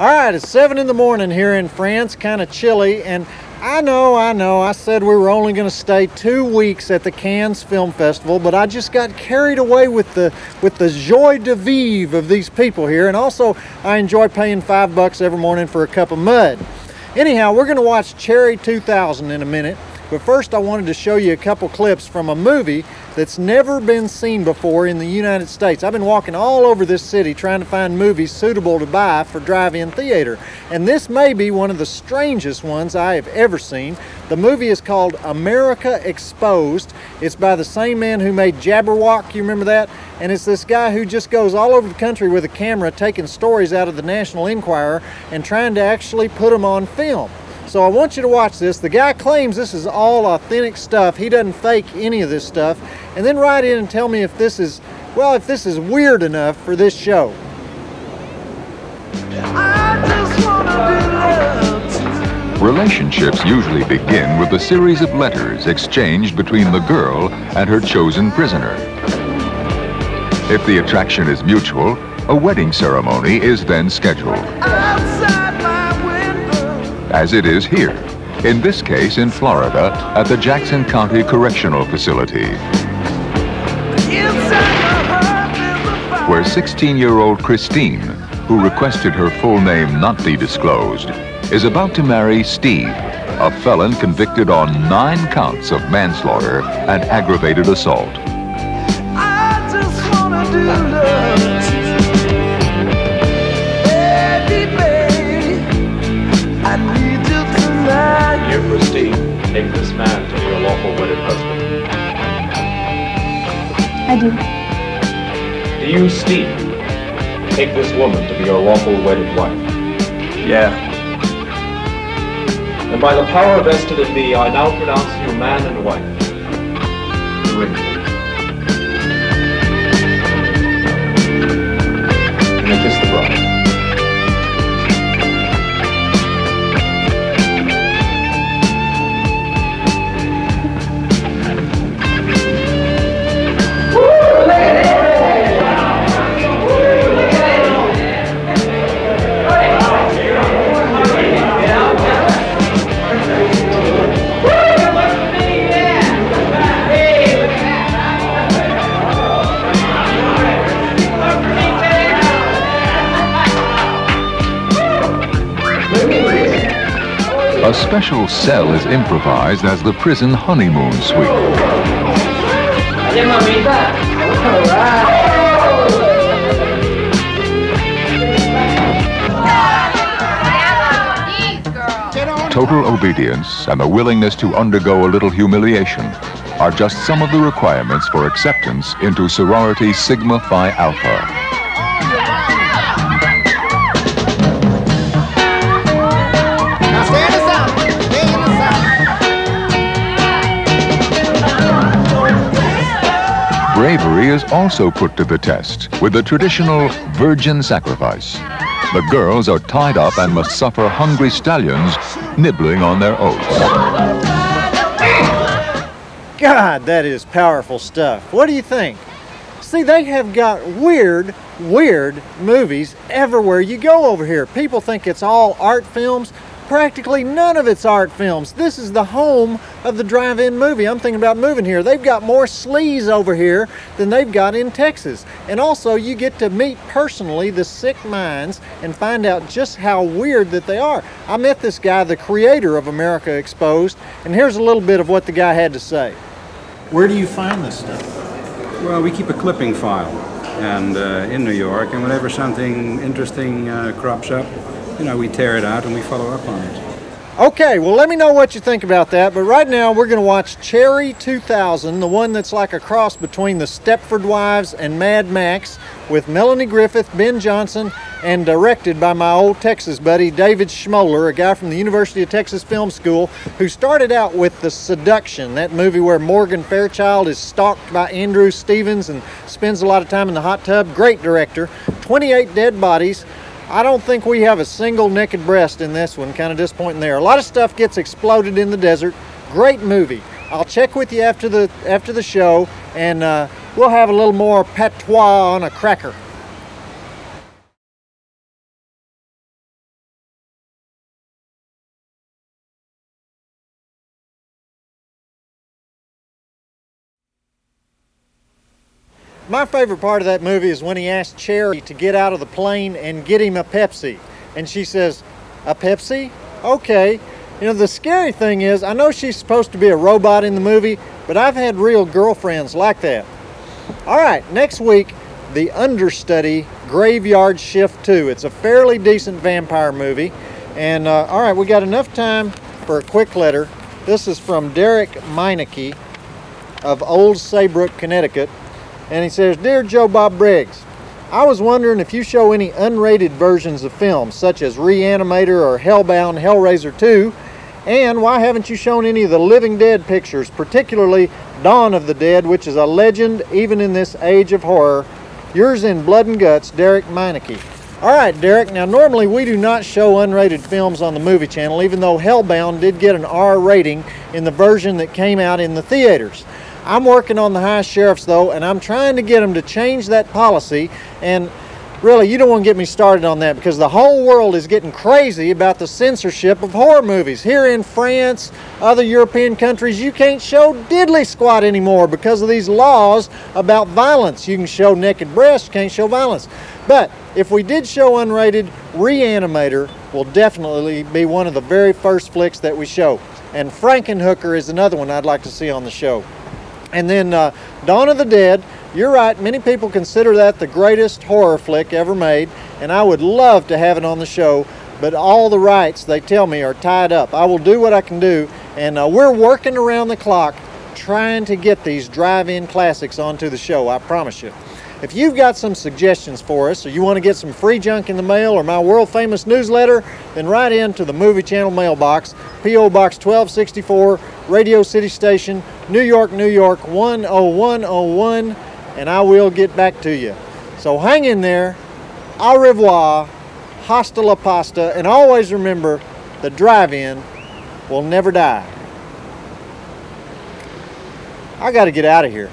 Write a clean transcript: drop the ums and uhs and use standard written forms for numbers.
All right, it's 7 in the morning here in France, kind of chilly, and I know, I said we were only going to stay 2 weeks at the Cannes Film Festival, but I just got carried away with the joie de vivre of these people here, and also I enjoy paying $5 every morning for a cup of mud. Anyhow, we're going to watch Cherry 2000 in a minute, but first I wanted to show you a couple clips from a movie that's never been seen before in the United States. I've been walking all over this city trying to find movies suitable to buy for drive-in theater, and this may be one of the strangest ones I have ever seen. The movie is called America Exposed. It's by the same man who made Jabberwock, you remember that? And it's this guy who just goes all over the country with a camera taking stories out of the National Enquirer and trying to actually put them on film. So I want you to watch this. The guy claims this is all authentic stuff. He doesn't fake any of this stuff. And then write in and tell me if this is, well, if this is weird enough for this show. Relationships usually begin with a series of letters exchanged between the girl and her chosen prisoner. If the attraction is mutual, a wedding ceremony is then scheduled. As it is here, in this case in Florida, at the Jackson County Correctional Facility, where 16-year-old Christine, who requested her full name not be disclosed, is about to marry Steve, a felon convicted on 9 counts of manslaughter and aggravated assault. I just wanna do love to you. Baby, I need you tonight. Dear Christine, take this man to be your lawful wedded husband. I do. Do you, Steve, take this woman to be your lawful wedded wife? Yeah. And by the power vested in me, I now pronounce you man and wife. Ring, please. And kiss the bride. A special cell is improvised as the prison honeymoon suite. Total obedience and the willingness to undergo a little humiliation are just some of the requirements for acceptance into sorority Sigma Phi Alpha. Bravery is also put to the test with the traditional virgin sacrifice. The girls are tied up and must suffer hungry stallions nibbling on their oats. God, that is powerful stuff. What do you think? See, they have got weird movies everywhere you go over here. People think it's all art films. Practically none of it's art films. This is the home of the drive-in movie. I'm thinking about moving here. They've got more sleaze over here than they've got in Texas. And also you get to meet personally the sick minds and find out just how weird that they are. I met this guy, the creator of America Exposed, and here's a little bit of what the guy had to say. Where do you find this stuff? Well, we keep a clipping file and in New York, and whenever something interesting crops up, you know, we tear it out and we follow up on it. Okay, well, let me know what you think about that, but right now we're going to watch Cherry 2000, the one that's like a cross between the Stepford Wives and Mad Max, with Melanie Griffith, Ben Johnson, and directed by my old Texas buddy, David Schmoller, a guy from the University of Texas Film School, who started out with The Seduction, that movie where Morgan Fairchild is stalked by Andrew Stevens and spends a lot of time in the hot tub. Great director. 28 Dead Bodies. I don't think we have a single naked breast in this one. Kind of disappointing there. A lot of stuff gets exploded in the desert. Great movie. I'll check with you after the show, and we'll have a little more patois on a cracker. My favorite part of that movie is when he asked Cherry to get out of the plane and get him a Pepsi. And she says, "A Pepsi? Okay." You know, the scary thing is, I know she's supposed to be a robot in the movie, but I've had real girlfriends like that. All right, next week, The Understudy, Graveyard Shift 2. It's a fairly decent vampire movie. And all right, we got enough time for a quick letter. This is from Derek Meineke of Old Saybrook, Connecticut. And he says, "Dear Joe Bob Briggs, I was wondering if you show any unrated versions of films, such as Reanimator or Hellbound Hellraiser 2, and why haven't you shown any of the Living Dead pictures, particularly Dawn of the Dead, which is a legend even in this age of horror. Yours in blood and guts, Derek Meineke." All right, Derek, now normally we do not show unrated films on the movie channel, even though Hellbound did get an R rating in the version that came out in the theaters. I'm working on the high sheriffs though, and I'm trying to get them to change that policy. And really, you don't want to get me started on that, because the whole world is getting crazy about the censorship of horror movies. Here in France, other European countries, you can't show diddly squat anymore because of these laws about violence. You can show naked breasts, you can't show violence. But if we did show unrated, Reanimator will definitely be one of the very first flicks that we show. And Frankenhooker is another one I'd like to see on the show. And then Dawn of the Dead, you're right, many people consider that the greatest horror flick ever made, and I would love to have it on the show, but all the rights, they tell me, are tied up. I will do what I can do, and we're working around the clock trying to get these drive-in classics onto the show, I promise you. If you've got some suggestions for us, or you want to get some free junk in the mail or my world-famous newsletter, then write in to the Movie Channel mailbox, P.O. Box 1264, Radio City Station, New York, New York 10101, and I will get back to you. So hang in there, au revoir, hasta la pasta, and always remember, the drive-in will never die. I got to get out of here.